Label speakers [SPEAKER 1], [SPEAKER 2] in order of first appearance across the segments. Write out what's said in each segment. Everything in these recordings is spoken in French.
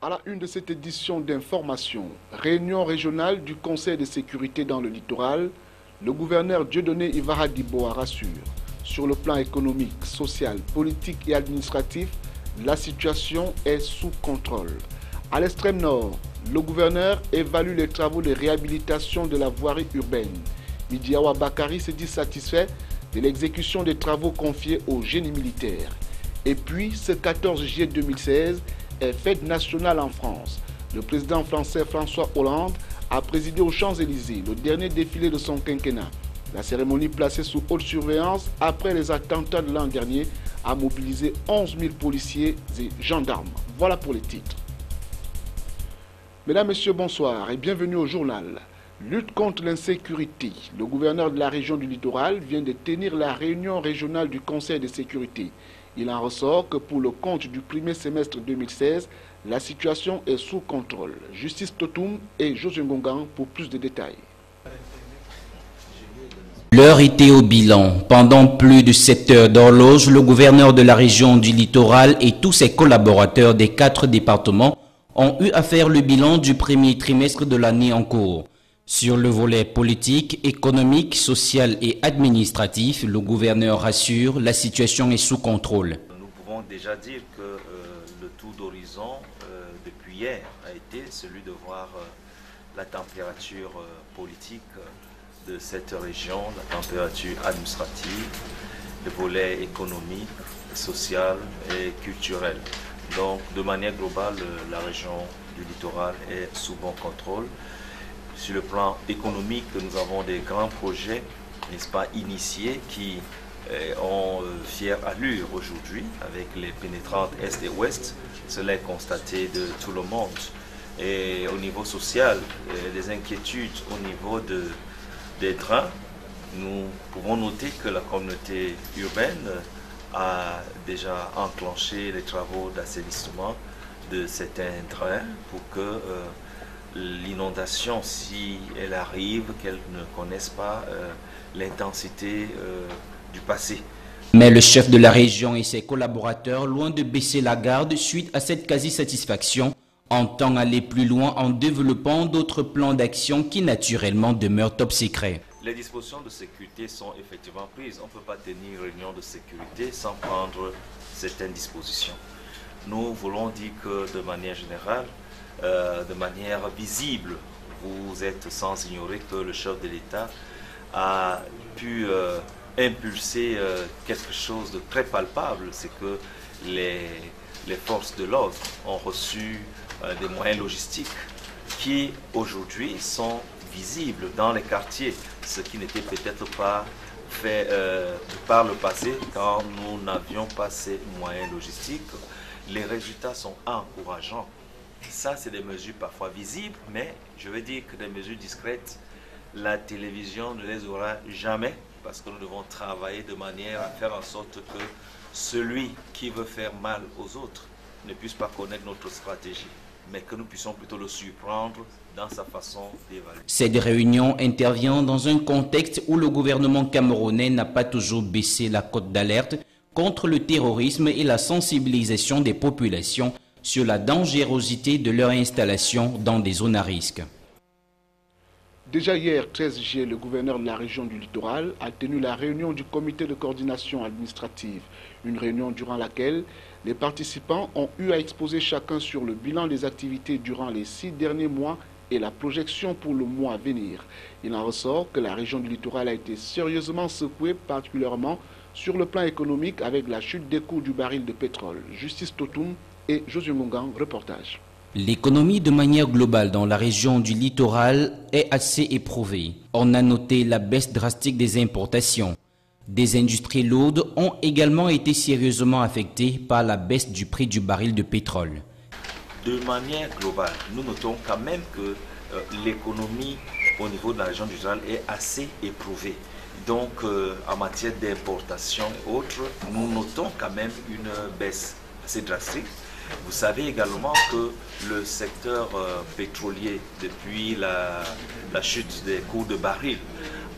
[SPEAKER 1] À la une de cette édition d'information, réunion régionale du Conseil de sécurité dans le littoral, le gouverneur Dieudonné Ivara Diboa rassure. Sur le plan économique, social, politique et administratif, la situation est sous contrôle. À l'extrême nord, le gouverneur évalue les travaux de réhabilitation de la voirie urbaine. Midiawa Bakari se dit satisfait de l'exécution des travaux confiés au génie militaire. Et puis, ce 14 juillet 2016, est fête nationale en France. Le président français François Hollande a présidé aux Champs-Élysées le dernier défilé de son quinquennat. La cérémonie placée sous haute surveillance après les attentats de l'an dernier a mobilisé 11 000 policiers et gendarmes. Voilà pour les titres. Mesdames, Messieurs, bonsoir et bienvenue au journal. Lutte contre l'insécurité. Le gouverneur de la région du littoral vient de tenir la réunion régionale du Conseil de sécurité. Il en ressort que pour le compte du premier semestre 2016, la situation est sous contrôle. Justice Totum et Josué Ngongan pour plus de détails.
[SPEAKER 2] L'heure était au bilan. Pendant plus de 7 heures d'horloge, le gouverneur de la région du littoral et tous ses collaborateurs des 4 départements ont eu à faire le bilan du premier trimestre de l'année en cours. Sur le volet politique, économique, social et administratif, le gouverneur rassure, la situation est sous contrôle.
[SPEAKER 3] Nous pouvons déjà dire que le tour d'horizon depuis hier a été celui de voir la température politique de cette région, la température administrative, le volet économique, social et culturel. Donc de manière globale, la région du littoral est sous bon contrôle. Sur le plan économique, nous avons des grands projets, n'est-ce pas, initiés qui ont fière allure aujourd'hui avec les pénétrantes Est et Ouest. Cela est constaté de tout le monde. Et au niveau social, les inquiétudes au niveau des trains, nous pouvons noter que la communauté urbaine a déjà enclenché les travaux d'assainissement de certains trains pour que l'inondation, si elle arrive, qu'elle ne connaisse pas l'intensité du passé.
[SPEAKER 2] Mais le chef de la région et ses collaborateurs, loin de baisser la garde suite à cette quasi-satisfaction, entendent aller plus loin en développant d'autres plans d'action qui naturellement demeurent top secret.
[SPEAKER 3] Les dispositions de sécurité sont effectivement prises. On ne peut pas tenir une réunion de sécurité sans prendre certaines dispositions. Nous voulons dire que de manière générale, de manière visible, vous êtes sans ignorer que le chef de l'État a pu impulser quelque chose de très palpable, c'est que les forces de l'ordre ont reçu des moyens logistiques qui aujourd'hui sont visibles dans les quartiers, ce qui n'était peut-être pas fait par le passé quand nous n'avions pas ces moyens logistiques. Les résultats sont encourageants. Ça, c'est des mesures parfois visibles, mais je veux dire que des mesures discrètes, la télévision ne les aura jamais, parce que nous devons travailler de manière à faire en sorte que celui qui veut faire mal aux autres ne puisse pas connaître notre stratégie, mais que nous puissions plutôt le surprendre dans sa façon d'évaluer.
[SPEAKER 2] Cette réunion intervient dans un contexte où le gouvernement camerounais n'a pas toujours baissé la cote d'alerte contre le terrorisme et la sensibilisation des populations sur la dangerosité de leur installation dans des zones à risque.
[SPEAKER 1] Déjà hier, 13 juillet, le gouverneur de la région du littoral a tenu la réunion du comité de coordination administrative. Une réunion durant laquelle les participants ont eu à exposer chacun sur le bilan des activités durant les 6 derniers mois et la projection pour le mois à venir. Il en ressort que la région du littoral a été sérieusement secouée, particulièrement sur le plan économique avec la chute des cours du baril de pétrole. Justice Totum et Josué Ngongan, reportage.
[SPEAKER 2] L'économie de manière globale dans la région du littoral est assez éprouvée. On a noté la baisse drastique des importations. Des industries lourdes ont également été sérieusement affectées par la baisse du prix du baril de pétrole.
[SPEAKER 3] De manière globale, nous notons quand même que l'économie au niveau de la région du littoral est assez éprouvée. Donc en matière d'importation et autres, nous notons quand même une baisse assez drastique. Vous savez également que le secteur pétrolier, depuis la chute des cours de baril,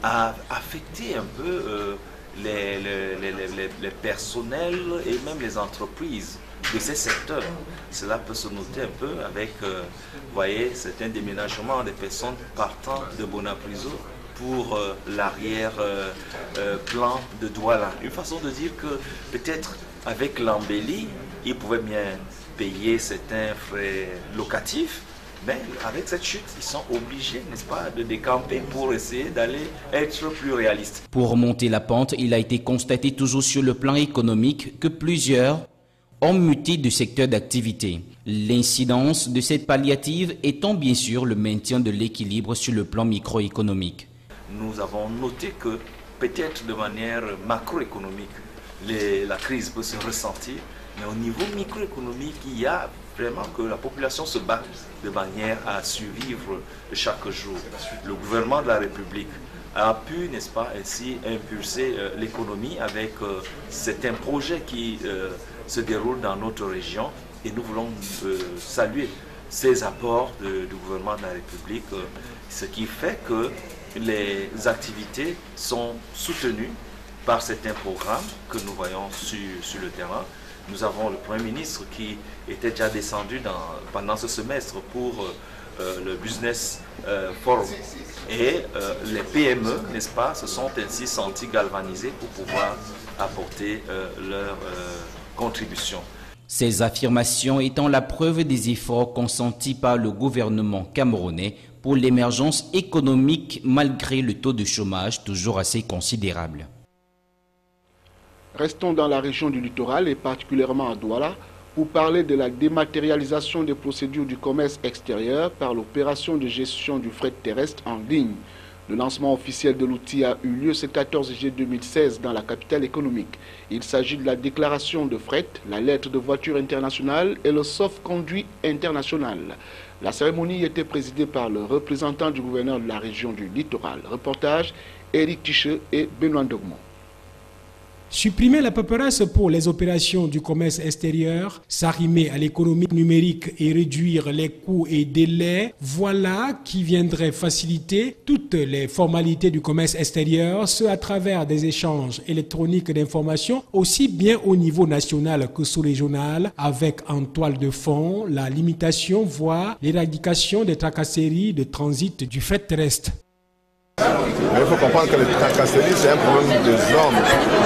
[SPEAKER 3] a affecté un peu les personnels et même les entreprises de ces secteurs. Cela peut se noter un peu avec, vous voyez, certains déménagements des personnes partant de Bonapriso pour l'arrière-plan de Douala. Une façon de dire que peut-être avec l'embellie, ils pouvaient bien payer certains frais locatifs, mais avec cette chute, ils sont obligés, n'est-ce pas, de décamper pour essayer d'aller être plus réalistes.
[SPEAKER 2] Pour remonter la pente, il a été constaté toujours sur le plan économique que plusieurs ont muté de secteur d'activité. L'incidence de cette palliative étant bien sûr le maintien de l'équilibre sur le plan microéconomique.
[SPEAKER 3] Nous avons noté que peut-être de manière macroéconomique, la crise peut se ressentir, mais au niveau microéconomique, il y a vraiment que la population se bat de manière à survivre chaque jour. Le gouvernement de la République a pu, n'est-ce pas, ainsi impulser l'économie avec certains projets qui se déroulent dans notre région, et nous voulons saluer ces apports du gouvernement de la République, ce qui fait que les activités sont soutenues par certains programmes que nous voyons sur le terrain. Nous avons le Premier ministre qui était déjà descendu pendant ce semestre pour le Business Forum. Et les PME, n'est-ce pas, se sont ainsi sentis galvanisés pour pouvoir apporter leur contribution.
[SPEAKER 2] Ces affirmations étant la preuve des efforts consentis par le gouvernement camerounais pour l'émergence économique malgré le taux de chômage toujours assez considérable.
[SPEAKER 1] Restons dans la région du littoral et particulièrement à Douala pour parler de la dématérialisation des procédures du commerce extérieur par l'opération de gestion du fret terrestre en ligne. Le lancement officiel de l'outil a eu lieu ce 14 juillet 2016 dans la capitale économique. Il s'agit de la déclaration de fret, la lettre de voiture internationale et le sauf-conduit international. La cérémonie était présidée par le représentant du gouverneur de la région du littoral. Reportage Éric Ticheux et Benoît Dogmont.
[SPEAKER 4] Supprimer la paperasse pour les opérations du commerce extérieur, s'arrimer à l'économie numérique et réduire les coûts et délais, voilà qui viendrait faciliter toutes les formalités du commerce extérieur, ce à travers des échanges électroniques d'informations, aussi bien au niveau national que sous-régional, avec en toile de fond la limitation, voire l'éradication des tracasseries de transit du fret terrestre.
[SPEAKER 5] Mais il faut comprendre que les tracasseries, c'est un problème des hommes.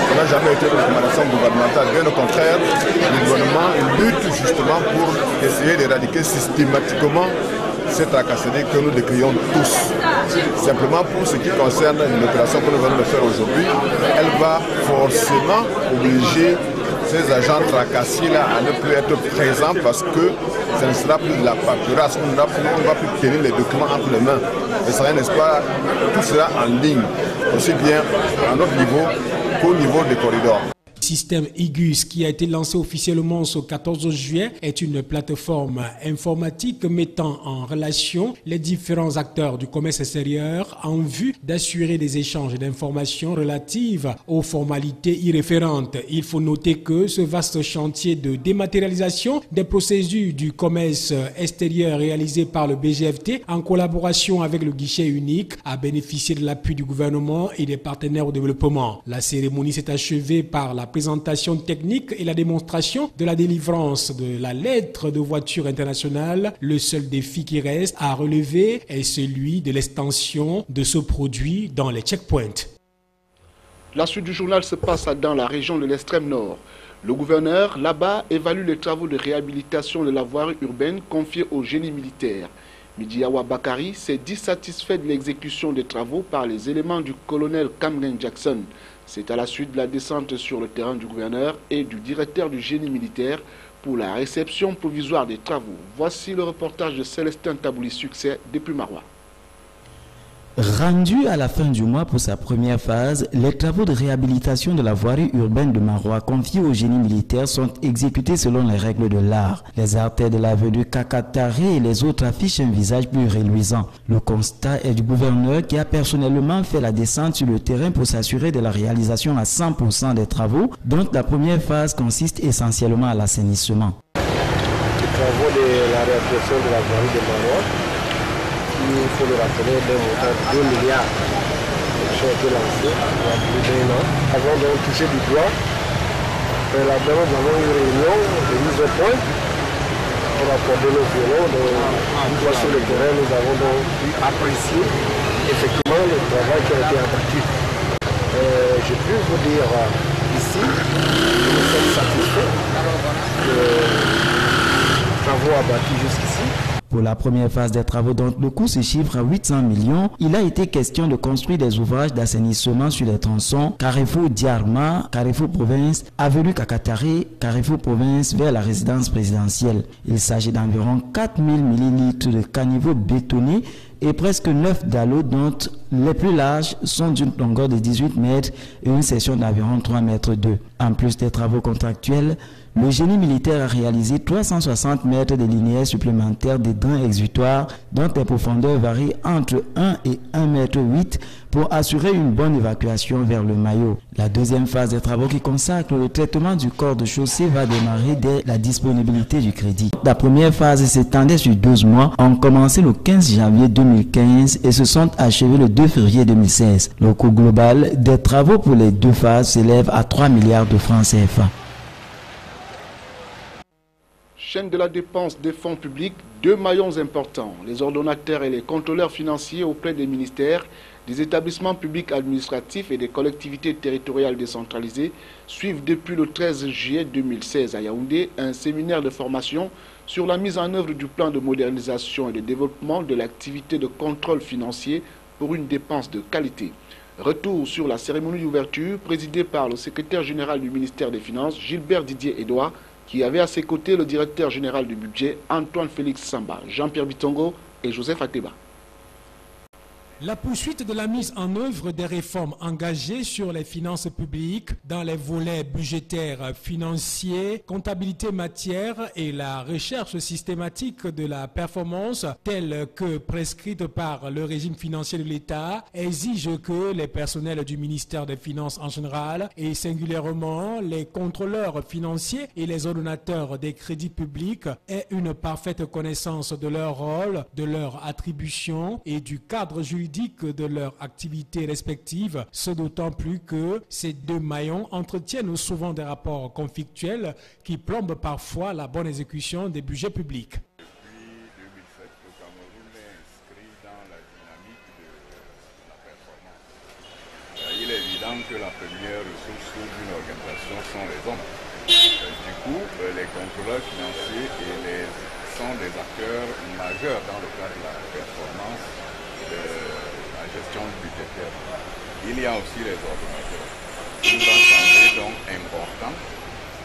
[SPEAKER 5] Ça n'a jamais été une recommandation gouvernementale. Bien au contraire, le gouvernement lutte justement pour essayer d'éradiquer systématiquement ces tracasseries que nous décrions tous. Simplement pour ce qui concerne l'opération que nous venons de faire aujourd'hui, elle va forcément obliger ces agents tracassiers-là à ne plus être présents parce que ce ne sera plus de la paperasse, on ne va plus tenir les documents entre les mains. Ce sera, n'est-ce pas, tout sera en ligne, aussi bien à notre niveau qu'au niveau des corridors.
[SPEAKER 4] Le système IGUS, qui a été lancé officiellement ce 14 juillet, est une plateforme informatique mettant en relation les différents acteurs du commerce extérieur en vue d'assurer des échanges d'informations relatives aux formalités irréférentes. Il faut noter que ce vaste chantier de dématérialisation des procédures du commerce extérieur réalisé par le BGFT en collaboration avec le guichet unique a bénéficié de l'appui du gouvernement et des partenaires au développement. La cérémonie s'est achevée par la présentation technique et la démonstration de la délivrance de la lettre de voiture internationale. Le seul défi qui reste à relever est celui de l'extension de ce produit dans les checkpoints.
[SPEAKER 1] La suite du journal se passe dans la région de l'extrême nord. Le gouverneur, là-bas, évalue les travaux de réhabilitation de la voirie urbaine confiée au génie militaire. Midiawa Bakari s'est dit satisfait de l'exécution des travaux par les éléments du colonel Cameron Jackson. C'est à la suite de la descente sur le terrain du gouverneur et du directeur du génie militaire pour la réception provisoire des travaux. Voici le reportage de Célestin Tabouli-Succès depuis Marois.
[SPEAKER 6] Rendu à la fin du mois pour sa première phase, les travaux de réhabilitation de la voirie urbaine de Marois confiés au génie militaire sont exécutés selon les règles de l'art. Les artères de l'avenue Kakatare et les autres affichent un visage plus reluisant. Le constat est du gouverneur qui a personnellement fait la descente sur le terrain pour s'assurer de la réalisation à 100% des travaux, dont la première phase consiste essentiellement à l'assainissement.
[SPEAKER 7] Les travaux de la réhabilitation de la voirie de Marois, il faut le rappeler, d'un montant de 2 milliards qui ont été lancés il y a plus d'un an. Nous avons donc touché du doigt Préalablement, nous avons eu une réunion de mise au point pour accorder nos violons. Une fois sur le terrain, nous avons donc pu apprécier effectivement le travail qui a été abattu. Je peux vous dire ici que nous sommes satisfaits des travaux abattus jusqu'ici.
[SPEAKER 6] Pour la première phase des travaux dont le coût se chiffre à 800 millions, il a été question de construire des ouvrages d'assainissement sur les tronçons Carrefour Diarma, Carrefour Province, Avenue Kakatare, Carrefour Province vers la résidence présidentielle. Il s'agit d'environ 4000 millilitres de caniveaux bétonnés et presque 9 dallots dont les plus larges sont d'une longueur de 18 mètres et une section d'environ 3 mètres 2. En plus des travaux contractuels, le génie militaire a réalisé 360 mètres de linéaires supplémentaires de drains exutoires dont les profondeurs varient entre 1 et 1,8 mètre pour assurer une bonne évacuation vers le maillot. La deuxième phase des travaux qui consacre le traitement du corps de chaussée va démarrer dès la disponibilité du crédit. La première phase s'étendait sur 12 mois, ont commencé le 15 janvier 2015 et se sont achevés le 2 février 2016. Le coût global des travaux pour les deux phases s'élève à 3 milliards de francs CFA.
[SPEAKER 1] Chaîne de la dépense des fonds publics, deux maillons importants, les ordonnateurs et les contrôleurs financiers auprès des ministères, des établissements publics administratifs et des collectivités territoriales décentralisées, suivent depuis le 13 juillet 2016 à Yaoundé un séminaire de formation sur la mise en œuvre du plan de modernisation et de développement de l'activité de contrôle financier pour une dépense de qualité. Retour sur la cérémonie d'ouverture présidée par le secrétaire général du ministère des Finances, Gilbert Didier Edouard, qui avait à ses côtés le directeur général du budget, Antoine Félix Samba, Jean-Pierre Bitongo et Joseph Ateba.
[SPEAKER 4] La poursuite de la mise en œuvre des réformes engagées sur les finances publiques dans les volets budgétaires, financiers, comptabilité matière et la recherche systématique de la performance telle que prescrite par le régime financier de l'État exige que les personnels du ministère des Finances en général et singulièrement les contrôleurs financiers et les ordonnateurs des crédits publics aient une parfaite connaissance de leur rôle, de leurs attributions et du cadre juridique de leurs activités respectives, ce d'autant plus que ces deux maillons entretiennent souvent des rapports conflictuels qui plombent parfois la bonne exécution des budgets publics.
[SPEAKER 8] Depuis 2007, le Cameroun est inscrit dans la dynamique de la performance. Il est évident que la première ressource d'une organisation sont les hommes. Du coup, les contrôleurs financiers sont des acteurs majeurs dans le cadre de la performance de la gestion budgétaire. Il y a aussi les ordonnateurs. Il nous a semblé donc important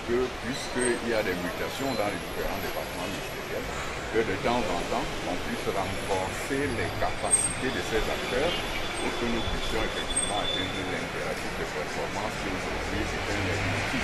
[SPEAKER 8] que, puisqu'il y a des mutations dans les différents départements ministériels, que de temps en temps, on puisse renforcer les capacités de ces acteurs pour que nous puissions effectivement atteindre l'impératif de performance qui aujourd'hui est un objectif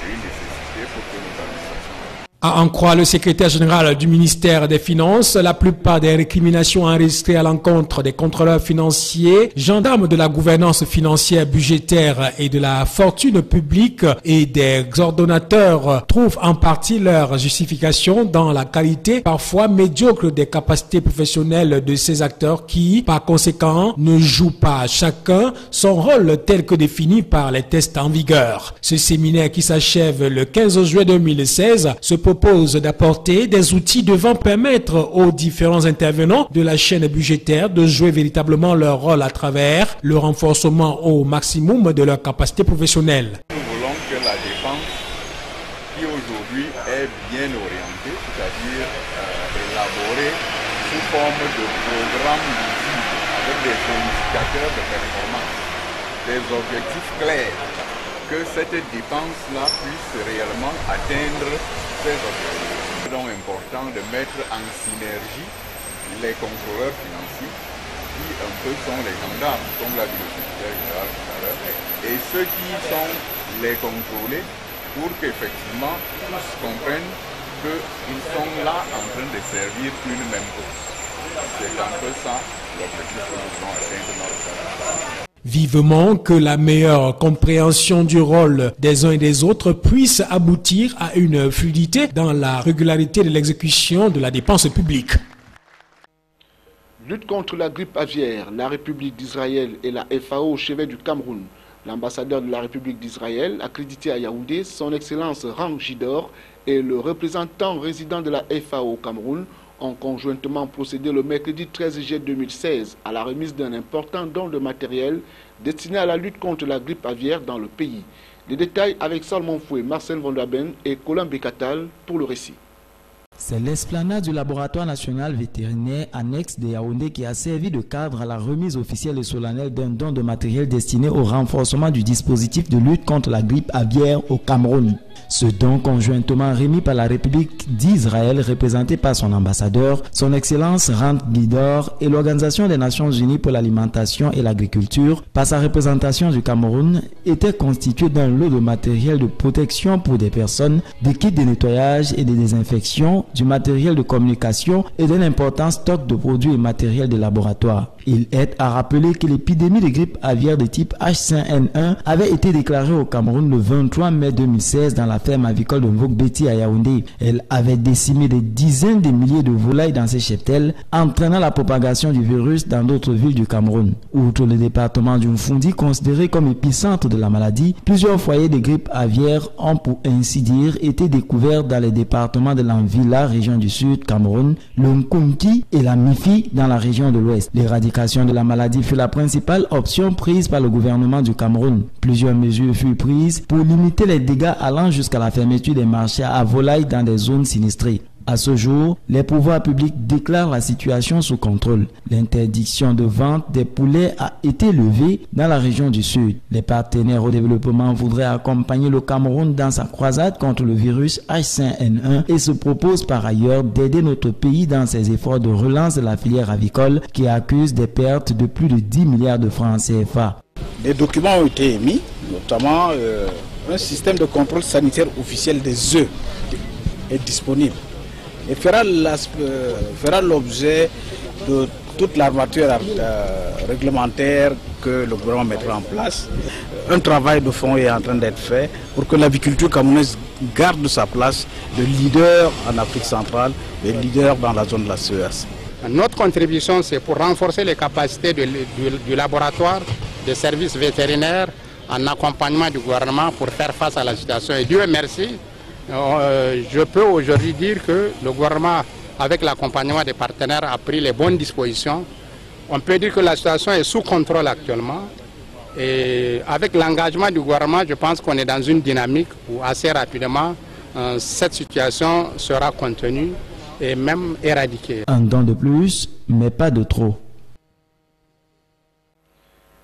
[SPEAKER 8] et une nécessité pour que nos administrations.
[SPEAKER 4] À en croire le secrétaire général du ministère des Finances, la plupart des récriminations enregistrées à l'encontre des contrôleurs financiers, gendarmes de la gouvernance financière budgétaire et de la fortune publique et des ordonnateurs trouvent en partie leur justification dans la qualité parfois médiocre des capacités professionnelles de ces acteurs qui, par conséquent, ne jouent pas chacun son rôle tel que défini par les tests en vigueur. Ce séminaire qui s'achève le 15 juillet 2016 se propose d'apporter des outils devant permettre aux différents intervenants de la chaîne budgétaire de jouer véritablement leur rôle à travers le renforcement au maximum de leurs capacités professionnelles.
[SPEAKER 8] Nous voulons que la dépense, qui aujourd'hui est bien orientée, c'est-à-dire élaborée sous forme de programmes visibles avec des indicateurs de performance, des objectifs clairs, que cette dépense-là puisse réellement atteindre ces objectifs. C'est donc important de mettre en synergie les contrôleurs financiers, qui un peu sont les gendarmes, comme l'a dit le secrétaire général tout à l'heure, et ceux qui sont les contrôlés, pour qu'effectivement tous comprennent qu'ils sont là en train de servir une même cause. C'est un peu ça l'objectif que nous voulons atteindre dans le cadre.
[SPEAKER 4] Vivement que la meilleure compréhension du rôle des uns et des autres puisse aboutir à une fluidité dans la régularité de l'exécution de la dépense publique.
[SPEAKER 1] Lutte contre la grippe aviaire, la République d'Israël et la FAO au chevet du Cameroun L'ambassadeur de la République d'Israël, accrédité à Yaoundé, son Excellence Rang Jidor, et le représentant résident de la FAO au Cameroun ont conjointement procédé le mercredi 13 juillet 2016 à la remise d'un important don de matériel destiné à la lutte contre la grippe aviaire dans le pays. Les détails avec Salmon Foué, Marcel Vondaben et Colin Bekatal pour le récit.
[SPEAKER 6] C'est l'esplanade du laboratoire national vétérinaire annexe de Yaoundé qui a servi de cadre à la remise officielle et solennelle d'un don de matériel destiné au renforcement du dispositif de lutte contre la grippe aviaire au Cameroun. Ce don conjointement remis par la République d'Israël, représenté par son ambassadeur, son Excellence Rand Guidor et l'Organisation des Nations Unies pour l'alimentation et l'agriculture, par sa représentation du Cameroun, était constitué d'un lot de matériel de protection pour des personnes, des kits de nettoyage et de désinfection, du matériel de communication et d'un important stock de produits et matériel de laboratoire. Il aide à rappeler que l'épidémie de grippe aviaire de type H5N1 avait été déclarée au Cameroun le 23 mai 2016 dans la ferme avicole de Mvok-Beti à Yaoundé. Elle avait décimé des dizaines de milliers de volailles dans ses cheptels, entraînant la propagation du virus dans d'autres villes du Cameroun. Outre le département du Mfundi, considéré comme épicentre de la maladie, plusieurs foyers de grippe aviaire ont pour ainsi dire été découverts dans les départements de l'Anvila, région du Sud Cameroun, le Nkunki et la Mifi dans la région de l'Ouest. L'éradication de la maladie fut la principale option prise par le gouvernement du Cameroun. Plusieurs mesures furent prises pour limiter les dégâts allant jusqu'à la fermeture des marchés à volailles dans des zones sinistrées. À ce jour, les pouvoirs publics déclarent la situation sous contrôle. L'interdiction de vente des poulets a été levée dans la région du Sud. Les partenaires au développement voudraient accompagner le Cameroun dans sa croisade contre le virus H5N1 et se proposent par ailleurs d'aider notre pays dans ses efforts de relance de la filière avicole qui accuse des pertes de plus de 10 milliards de francs CFA.
[SPEAKER 9] Des documents ont été émis, notamment un système de contrôle sanitaire officiel des œufs est disponible et fera l'objet de toute l'armature réglementaire que le gouvernement mettra en place. Un travail de fond est en train d'être fait pour que l'aviculture camerounaise garde sa place de leader en Afrique centrale et leader dans la zone de la CES.
[SPEAKER 10] Notre contribution, c'est pour renforcer les capacités du laboratoire, des services vétérinaires, en accompagnement du gouvernement pour faire face à la situation. Et Dieu merci, je peux aujourd'hui dire que le gouvernement, avec l'accompagnement des partenaires, a pris les bonnes dispositions. On peut dire que la situation est sous contrôle actuellement. Et avec l'engagement du gouvernement, je pense qu'on est dans une dynamique où assez rapidement, cette situation sera contenue et même éradiquée.
[SPEAKER 6] Un don de plus, mais pas de trop.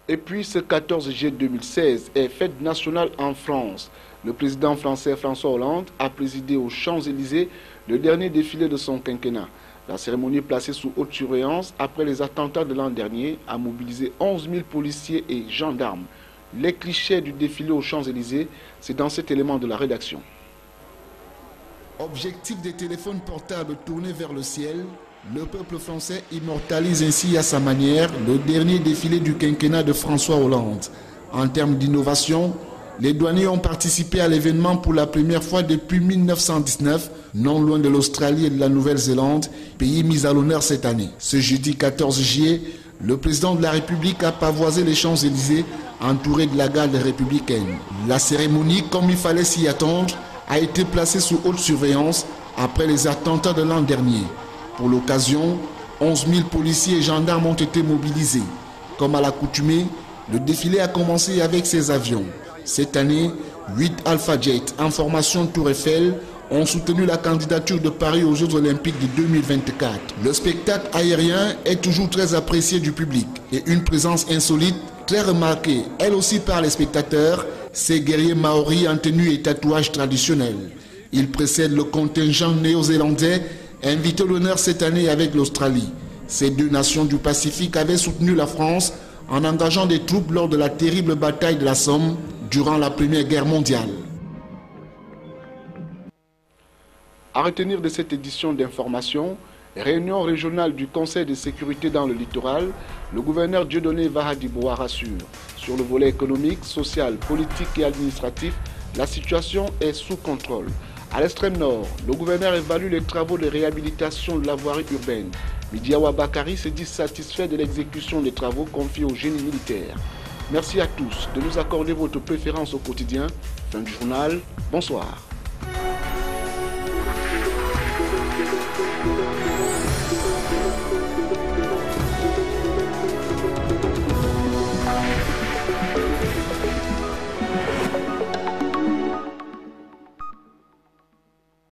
[SPEAKER 1] Et puis ce 14 juillet 2016 est fête nationale en France. Le président français François Hollande a présidé aux Champs-Élysées le dernier défilé de son quinquennat. La cérémonie placée sous haute surveillance après les attentats de l'an dernier a mobilisé 11 000 policiers et gendarmes. Les clichés du défilé aux Champs-Élysées, c'est dans cet élément de la rédaction. Objectif des téléphones portables tournés vers le ciel, le peuple français immortalise ainsi à sa manière le dernier défilé du quinquennat de François Hollande. En termes d'innovation, les douaniers ont participé à l'événement pour la première fois depuis 1919, non loin de l'Australie et de la Nouvelle-Zélande, pays mis à l'honneur cette année. Ce jeudi 14 juillet, le président de la République a pavoisé les Champs-Élysées, entouré de la garde républicaine. La cérémonie, comme il fallait s'y attendre, a été placée sous haute surveillance après les attentats de l'an dernier. Pour l'occasion, 11 000 policiers et gendarmes ont été mobilisés. Comme à l'accoutumée, le défilé a commencé avec ses avions. Cette année, 8 Alpha Jet en formation Tour Eiffel ont soutenu la candidature de Paris aux Jeux Olympiques de 2024. Le spectacle aérien est toujours très apprécié du public et une présence insolite, très remarquée, elle aussi par les spectateurs, ces guerriers maoris en tenue et tatouages traditionnels. Ils précèdent le contingent néo-zélandais invité à l'honneur cette année avec l'Australie. Ces deux nations du Pacifique avaient soutenu la France en engageant des troupes lors de la terrible bataille de la Somme durant la Première Guerre mondiale. À retenir de cette édition d'information, réunion régionale du Conseil de sécurité dans le littoral, le gouverneur Dieudonné Ivahadiboua rassure. Sur le volet économique, social, politique et administratif, la situation est sous contrôle. À l'extrême nord, le gouverneur évalue les travaux de réhabilitation de la voirie urbaine. Midiawa Bakari se dit satisfait de l'exécution des travaux confiés au génie militaire. Merci à tous de nous accorder votre préférence au quotidien. Fin du journal, bonsoir.